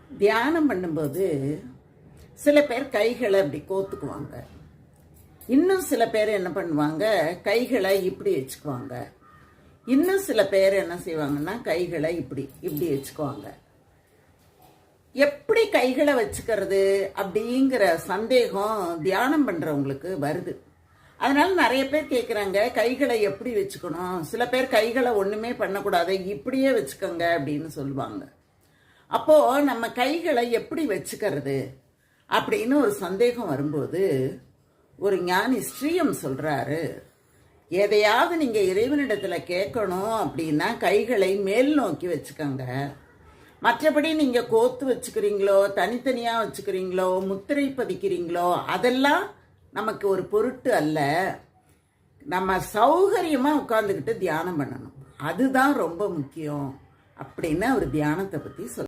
தியானம் பண்ணும்போது சில பேர் கைகளை இப்படி கோத்துக்குவாங்க. இன்னும் சில பேர் என்ன பண்ணுவாங்க, கைகளை இப்படி வச்சுக்குவாங்க. இன்னும் சில பேர் என்ன செய்வாங்கன்னா கைகளை இப்படி இப்படி வச்சுக்குவாங்க. எப்படி கைகளை வச்சுக்கிறது அப்படிங்கிற சந்தேகம் தியானம் பண்ணுறவங்களுக்கு வருது. அதனால நிறைய பேர் கேட்குறாங்க, கைகளை எப்படி வச்சுக்கணும்? சில பேர் கைகளை ஒன்றுமே பண்ணக்கூடாது, இப்படியே வச்சுக்கோங்க அப்படின்னு சொல்லுவாங்க. அப்போது நம்ம கைகளை எப்படி வச்சுக்கிறது அப்படின்னு ஒரு சந்தேகம் வரும்போது ஒரு ஞானி ஸ்ரீயம் சொல்கிறாரு, எதையாவது நீங்கள் இறைவனிடத்தில் கேட்கணும் அப்படின்னா கைகளை மேல் நோக்கி வச்சுக்கோங்க. மற்றபடி நீங்கள் கோத்து வச்சுக்கிறீங்களோ, தனித்தனியாக வச்சுக்கிறீங்களோ, முத்திரை பதிக்கிறீங்களோ, அதெல்லாம் நமக்கு ஒரு பொருட்டு அல்ல. நம்ம சௌகரியமாக உட்காந்துக்கிட்டு தியானம் பண்ணணும், அதுதான் ரொம்ப முக்கியம் அப்படின்னு அவர் தியானத்தை பற்றி சொல்ல.